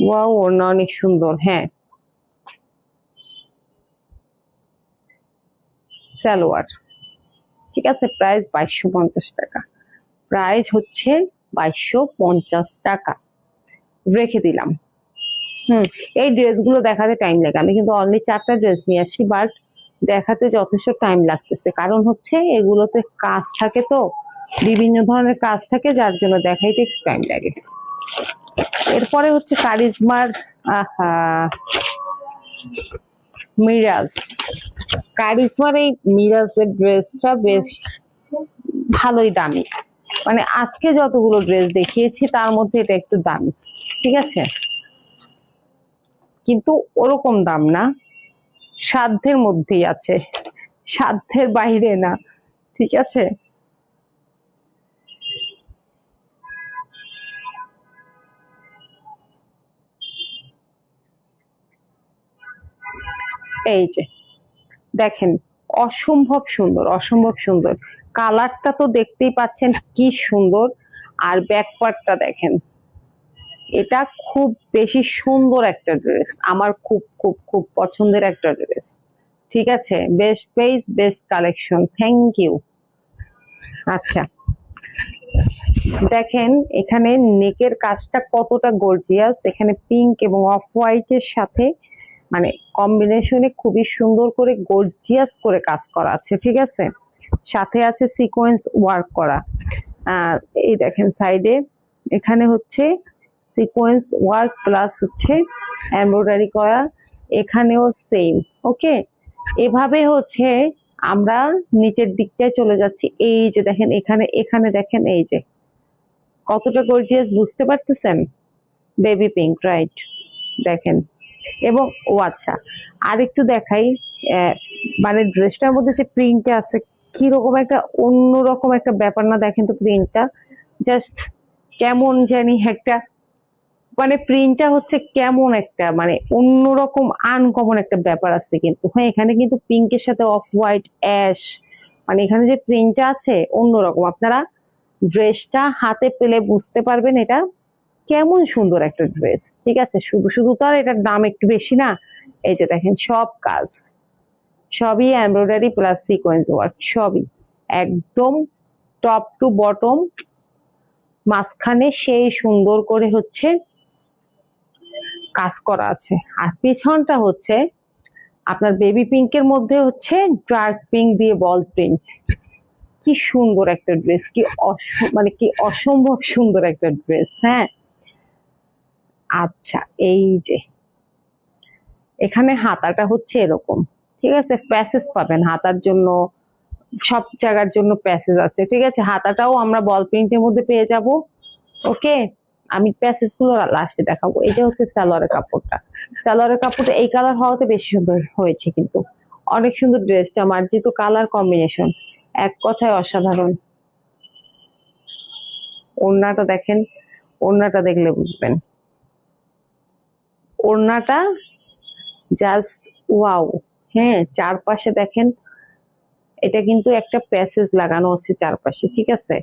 ওয়াও, ওড়না অনেক সুন্দর। হ্যাঁ, সালোয়ার, ঠিক আছে, প্রাইস 2250 টাকা। প্রাইস হচ্ছে 2250 টাকা, রেখে দিলাম। এই ড্রেসগুলো দেখাতে টাইম লাগে, আমি কিন্তু অনলি 4টা ড্রেস নিয়ে আসি, বাট দেখাতে যথেষ্ট টাইম লাগতেছে, কারণ হচ্ছে এগুলোতে কাজ থাকে, তো বিভিন্ন ধরনের কাজ থাকে, যার জন্য দেখাইতে একটু টাইম লাগে। এরপরে হচ্ছে কারিজমার, আহা, মিরাজ। কারিজমার এই মিরাজের ড্রেসটা বেশ ভালোই দামি, মানে আজকে যতগুলো ড্রেস দেখিয়েছি তার মধ্যে এটা একটু দামি, ঠিক আছে, কিন্তু ওরকম দাম না, সাধ্যের মধ্যেই আছে, সাধ্যের বাইরে না, ঠিক আছে। এই যে দেখেন, অসম্ভব সুন্দর, অসম্ভব সুন্দর। কালারটা তো দেখতেই পাচ্ছেন কি সুন্দর, আর ব্যাক পার্টটা দেখেন, এটা খুব বেশি সুন্দর একটা ড্রেস, আমার খুব খুব খুব পছন্দের একটা ড্রেস, ঠিক আছে। Best page, best collection, thank you. আচ্ছা, দেখেন এখানে নেকের কাজটা কতটা গর্জিয়াস, এখানে পিঙ্ক এবং অফ হোয়াইটের সাথে মানে কম্বিনেশনে খুবই সুন্দর করে গর্জিয়াস করে কাজ করা আছে, ঠিক আছে। সাথে আছে সিকোয়েন্স ওয়ার্ক করা, আর এই দেখেন সাইডে এখানে হচ্ছে সিকোয়েন্স ওয়ার্ক প্লাস হচ্ছে এমব্রয়ডারি করা, এখানেও সেম। ওকে, এভাবে হচ্ছে আমরা নিচের দিকটায় চলে যাচ্ছি। এই যে দেখেন এখানে, এখানে দেখেন, এই যে কতটা গর্জিয়াস, বুঝতে পারতেছেন? বেবি পিঙ্ক, রাইট, দেখেন। এবং ও আচ্ছা, আর একটু দেখাই, মানে ড্রেসটার মধ্যে যে প্রিন্টটা আছে, কিরকম একটা অন্যরকম একটা ব্যাপার না? দেখেন তো প্রিন্টটা, জাস্ট কেমন জানি একটা, মানে প্রিন্টটা হচ্ছে কেমন একটা, মানে অন্যরকম আনকমন একটা ব্যাপার আছে কিন্তু। হ্যাঁ, এখানে কিন্তু পিঙ্কের সাথে অফ হোয়াইট, অ্যাশ, মানে এখানে যে প্রিন্টটা আছে অন্যরকম। আপনারা ড্রেসটা হাতে পেলে বুঝতে পারবেন এটা কেমন সুন্দর একটা ড্রেস, ঠিক আছে। শুধু শুধু তো আর এটার দাম একটু বেশি না। এই যে দেখেন সব কাজ, সবই এমব্রয়ডারি প্লাস সিকোয়েন্স ওয়ার্ক, সবই একদম টপ টু বটম, মাঝখানে সেই সুন্দর করে হচ্ছে কাজ করা আছে। আর পিছনটা হচ্ছে আপনার বেবি পিঙ্কের মধ্যে হচ্ছে ডার্ক পিঙ্ক দিয়ে বল প্রিন্ট। কি সুন্দর একটা ড্রেস, কি মানে কি অসম্ভব সুন্দর একটা ড্রেস। হ্যাঁ, আচ্ছা, এই যে এখানে হাতাটা হচ্ছে এরকম, ঠিক আছে, প্যাসেজ পাবেন হাতার জন্য, সব জায়গার জন্য প্যাসেজ আছে, ঠিক আছে। হাতাটাও আমরা বল প্রিন্টের মধ্যে পেয়ে যাব। ওকে, আমি প্যাসেজ গুলো লাস্টে দেখাবো। এটা হচ্ছে সালোয়ারের কাপড়টা, সালোয়ারের কাপড়টা এই কালার হওয়াতে বেশি সুন্দর হয়েছে, কিন্তু অনেক সুন্দর ড্রেসটা, মার্জিত কালার কম্বিনেশন, এক কথায় অসাধারণ। ওড়নাটা দেখেন, ওড়নাটা দেখলে বুঝবেন, ওড়নাটা জাস্ট ওয়াও। হ্যাঁ, চারপাশে দেখেন, এটা কিন্তু একটা প্যাসেজ লাগানো আছে চারপাশে, ঠিক আছে।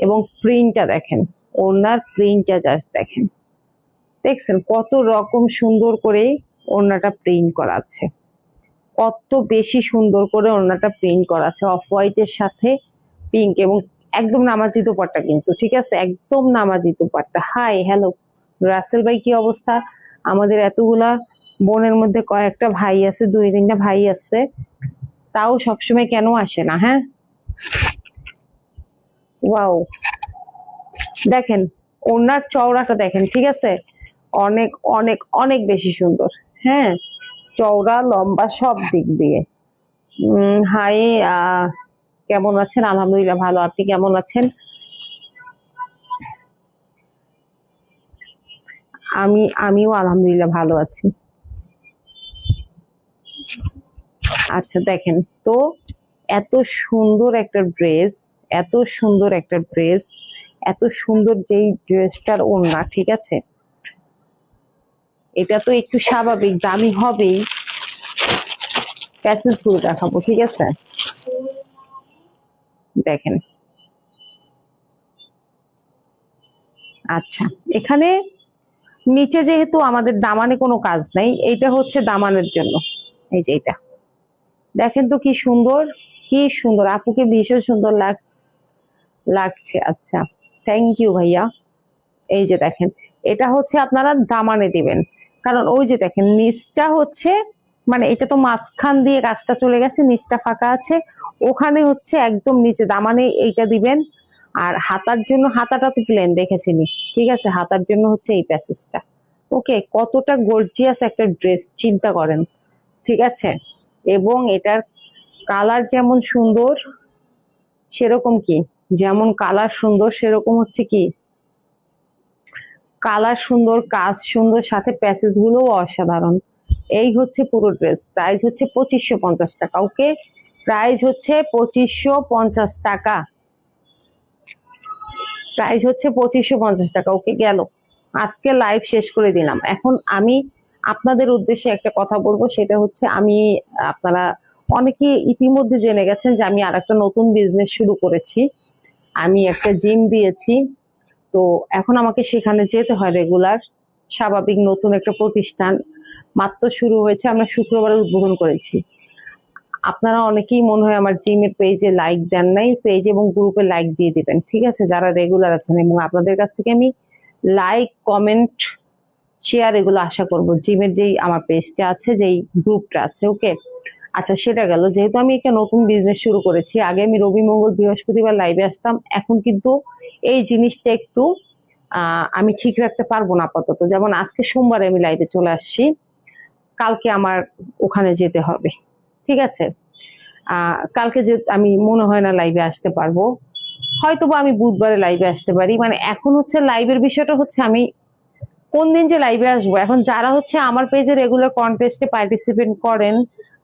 এবং প্রিন্টটা দেখেন, ওড়নার প্রিন্টটা জাস্ট দেখেন, দেখছেন কত রকম সুন্দর করে ওড়নাটা প্রিন্ট করা আছে, কত বেশি সুন্দর করে ওড়নাটা প্রিন্ট করা আছে, অফ হোয়াইটের সাথে পিঙ্ক, এবং একদম নামাজি দোপাট্টা কিন্তু, ঠিক আছে, একদম নামাজি দোপাট্টা। হাই হ্যালো রাসেল ভাই, কি অবস্থা? আমাদের এতগুলা বোনের মধ্যে কয়েকটা ভাই আছে, 2-3টা ভাই আছে, তাও সবসময় কেন আসে না? হ্যাঁ, ওয়াও, দেখেন ওড়নার চওড়াটা দেখেন, ঠিক আছে, অনেক অনেক অনেক বেশি সুন্দর। হ্যাঁ, চওড়া লম্বা সব দিক দিয়ে। হাই, কেমন আছেন? আলহামদুলিল্লাহ ভালো, আপনি কেমন আছেন? আমিও আলহামদুলিল্লাহ ভালো আছি। আচ্ছা দেখেন তো, এত সুন্দর একটা ড্রেস, এত সুন্দর একটা ড্রেস, এত সুন্দর যেই ড্রেসটার ওড়না, ঠিক আছে, এটা তো একটু স্বাভাবিক দামি হবেই, প্যাসেজ গুলো দেখাবো, ঠিক আছে? দেখেন, আচ্ছা, এখানে নিচে যেহেতু আমাদের দামানে কোনো কাজ নাই, এইটা হচ্ছে দামানের জন্য। এই যে এটা দেখেন তো কি সুন্দর, কি সুন্দর, আপুকে ভীষণ সুন্দর লাগছে। আচ্ছা, থ্যাংক ইউ ভাইয়া। এই যে দেখেন, এটা হচ্ছে আপনারা দামানে দিবেন, কারণ ওই যে দেখেন নিচটা হচ্ছে, মানে এটা তো মাঝখান দিয়ে কাজটা চলে গেছে, নিচটা ফাঁকা আছে, ওখানে হচ্ছে একদম নিচে দামানে এইটা দিবেন। আর হাতার জন্য, হাতাটা তো প্লেন দেখেছিনি, ঠিক আছে, হাতার জন্য হচ্ছে এই প্যাসেজটা। ওকে, কতটা গর্জিয়াস একটা ড্রেস চিন্তা করেন, ঠিক আছে? এবং এটার কালার যেমন সুন্দর সেরকম কি, যেমন কালার সুন্দর সেরকম হচ্ছে কি, কালার সুন্দর, কাজ সুন্দর, সাথে প্যাসেজ গুলোও অসাধারণ। এই হচ্ছে পুরো ড্রেস, প্রাইস হচ্ছে 2550 টাকা। ওকে, প্রাইস হচ্ছে 2550 টাকা, প্রাইস হচ্ছে 2550 টাকা। ওকে, গেল, আজকে লাইভ শেষ করে দিলাম। এখন আমি আপনাদের উদ্দেশ্যে একটা কথা বলবো, সেটা হচ্ছে আমি, আপনারা অনেকে ইতিমধ্যে জেনে গেছেন যে আমি আরেকটা নতুন বিজনেস শুরু করেছি। আমি একটা জিম দিয়েছি, তো এখন আমাকে সেখানে যেতে হয় রেগুলার, স্বাভাবিক। নতুন একটা প্রতিষ্ঠান মাত্র শুরু হয়েছে, আমরা শুক্রবারে উদ্বোধন করেছি। আপনারা অনেকেই মনে হয় আমার জিমের পেজে লাইক দেন নাই, পেজ এবং গ্রুপে লাইক দিয়ে দিবেন, ঠিক আছে, যারা রেগুলার আছেন। এবং আপনাদের কাছ থেকে আমি লাইক, কমেন্ট, শেয়ার এগুলো আশা করব, জিমের যেই আমার পেজটা আছে, যেই গ্রুপটা আছে। ওকে, আচ্ছা, সেটা গেল। যেহেতু আমি একটা নতুন বিজনেস শুরু করেছি, আগে আমি রবি, মঙ্গল, বৃহস্পতিবার লাইভে আসতাম, এখন কিন্তু এই জিনিসটা একটু আমি ঠিক রাখতে পারবো না আপাতত। যেমন আজকে সোমবারে আমি লাইভে চলে আসছি, কালকে আমার ওখানে যেতে হবে, ঠিক আছে? কালকে যে আমি মনে হয় না লাইভে আসতে পারবো, হয়তোবা আমি বুধবারে লাইভে আসতে পারি। মানে এখন হচ্ছে লাইভের বিষয়টা হচ্ছে আমি কোন দিন যে লাইভে আসবো। এখন যারা হচ্ছে আমার পেজে রেগুলার কন্টেস্টে পার্টিসিপেট করেন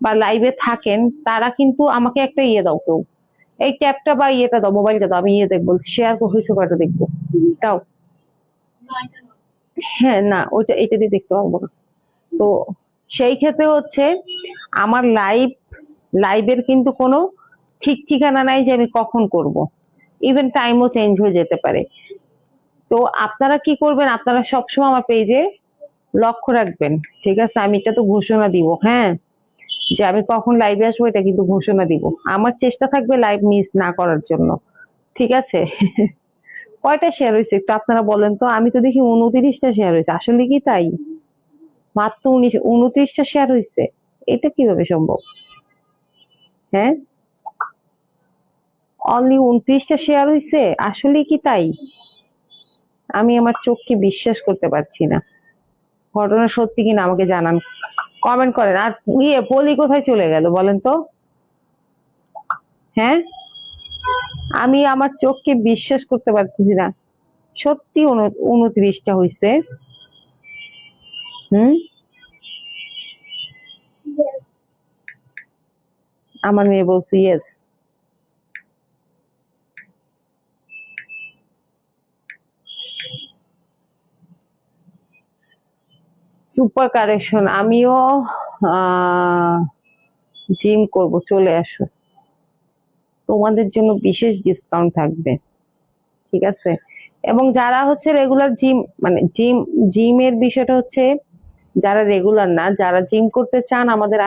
বা লাইভে থাকেন, তারা কিন্তু আমাকে একটা ইয়ে দাও, কেউ এই ট্যাবটা বা ইয়েটা দাও, মোবাইলটা দাও, আমি ইয়ে দেখবো, শেয়ার হয়েছে কয়টা দেখবো, দাও। হ্যাঁ, না, ওইটা, এটা দিয়ে দেখতে পারবো না। তো সেই ক্ষেত্রে হচ্ছে আমার লাইভের কিন্তু কোনো ঠিক ঠিকানা নাই যে আমি কখন করব, ইভেন টাইমও চেঞ্জ হয়ে যেতে পারে। তো আপনারা কি করবেন, আপনারা সবসময় আমার পেজে লক্ষ্য রাখবেন, ঠিক আছে? আমি এটা তো ঘোষণা দিব, হ্যাঁ, যে আমি কখন লাইভে আসবো এটা কিন্তু ঘোষণা দিব। আমার চেষ্টা থাকবে লাইভ মিস না করার জন্য, ঠিক আছে? কয়টা শেয়ার হয়েছে একটু আপনারা বলেন তো? আমি তো দেখি 29টা শেয়ার হয়েছে, আসলে কি তাই? মাত্র 29টা শেয়ার হয়েছে, এটা কিভাবে সম্ভব? হ্যাঁ, অনলি 29টা শেয়ার হয়েছে, আসলে কি তাই? আমি আমার চোখকে বিশ্বাস করতে পারছি না। ঘটনা সত্যি কিনা আমাকে জানান, কমেন্ট করেন। আর ইয়ে পলি কোথায় চলে গেল বলেন তো? হ্যাঁ, আমি আমার চোখকে বিশ্বাস করতে পারতেছি না, সত্যি 29টা হয়েছে। হুম, আমার মেয়ে বলছে ইয়েস। সুপার কালেকশন, আমিও জিম করব, চলে আসো, তোমাদের জন্য বিশেষ ডিসকাউন্ট থাকবে, ঠিক আছে? এবং যারা হচ্ছে রেগুলার জিম, মানে জিমের বিষয়টা হচ্ছে, যারা রেগুলার না, যারা জিম করতে চান আমাদের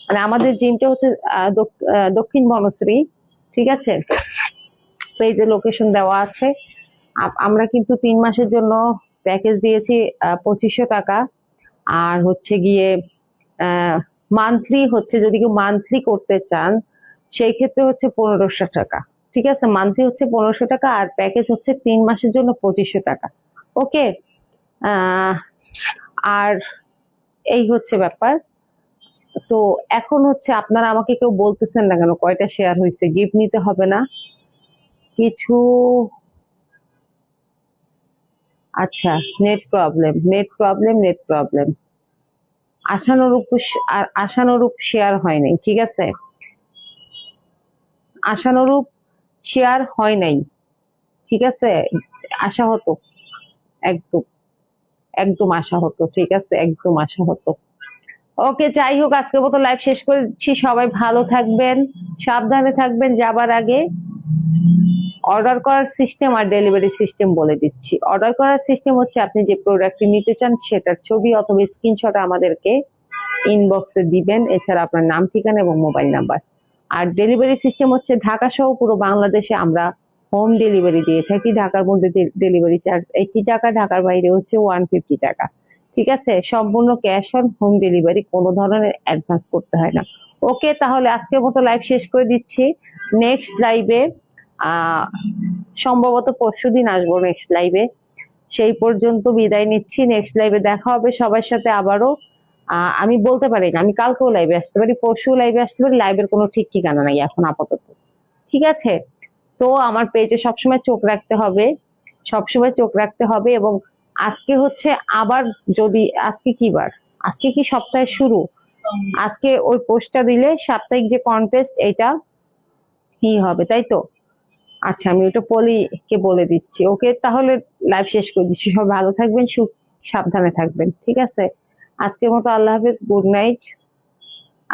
মানে আমাদের জিমটা হচ্ছে দক্ষিণ বনশ্রী, ঠিক আছে? পেজে লোকেশন দেওয়া আছে। আমরা কিন্তু 3 মাসের জন্য প্যাকেজ দিয়েছি 2500 টাকা। আর হচ্ছে গিয়ে মান্থলি হচ্ছে, যদি কেউ মান্থলি করতে চান সেই ক্ষেত্রে হচ্ছে 1500 টাকা, ঠিক আছে? মান্থলি হচ্ছে 1500 টাকা, আর প্যাকেজ হচ্ছে 3 মাসের জন্য 2500 টাকা। ওকে, আর এই হচ্ছে ব্যাপার। তো এখন হচ্ছে আপনারা আমাকে কেউ বলতেছেন না কেন কয়টা শেয়ার হয়েছে, গিফট নিতে হবে না কিছু? আচ্ছা, নেট প্রবলেম, আশানুরূপ শেয়ার হয় নাই, ঠিক আছে? আশানুরূপ শেয়ার হয় নাই, ঠিক আছে? আশা হতো, একদম একদম আশা হতো, ঠিক আছে, একদম আশা হতো। ওকে, যাই হোক, আজকের মতো লাইভ শেষ করছি। সবাই ভালো থাকবেন, সাবধানে থাকবেন। যাবার আগে অর্ডার করার সিস্টেম আর ডেলিভারি সিস্টেম বলে দিচ্ছি। অর্ডার করার সিস্টেম হচ্ছে আপনি যে প্রোডাক্টটি নিতে চান সেটার ছবি অথবা স্ক্রিনশট আমাদেরকে ইনবক্সে দিবেন, এছাড়া আপনার নাম, ঠিকানা এবং মোবাইল নাম্বার। আর ডেলিভারি সিস্টেম হচ্ছে ঢাকা সহ পুরো বাংলাদেশে আমরা হোম ডেলিভারি দিয়ে থাকি। ঢাকার মধ্যে ডেলিভারি চার্জ 80 টাকা, ঢাকার বাইরে হচ্ছে 150 টাকা। ঠিক আছে, সম্পূর্ণ ক্যাশ অন হোম ডেলিভারি, কোনো ধরনের অ্যাডভান্স করতে হয় না। ওকে, তাহলে আজকের মতো লাইভ শেষ করে দিচ্ছি। নেক্সট লাইভে সম্ভবত পরশুদিন আসবো নেক্সট লাইভে। সেই পর্যন্ত বিদায় নিচ্ছি। নেক্সট লাইভে দেখা হবে সবার সাথে আবারও। আমি বলতে পারি না আমি কালকেও লাইভে আসতে পারি, পরশু লাইভে আসতে পারি, লাইভের কোনো ঠিক ঠিকানা নাই এখন আপাতত। ঠিক আছে, তো আমার পেজে সবসময় চোখ রাখতে হবে, সবসময় চোখ রাখতে হবে। এবং আজকে হচ্ছে আবার, যদি আজকে কি বার, আজকে কি সপ্তাহের শুরু, আজকে ওই পোস্টটা দিলে সাপ্তাহিক যে কন্টেস্ট এটা কি হবে, তাই তো? আচ্ছা, আমি ওটা পলিকে বলে দিচ্ছি। ওকে, তাহলে লাইভ শেষ করে দিচ্ছি। সব ভালো থাকবেন, সাবধানে থাকবেন। ঠিক আছে, আজকের মতো আল্লাহ হাফেজ, গুড নাইট,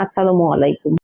আসসালামু আলাইকুম।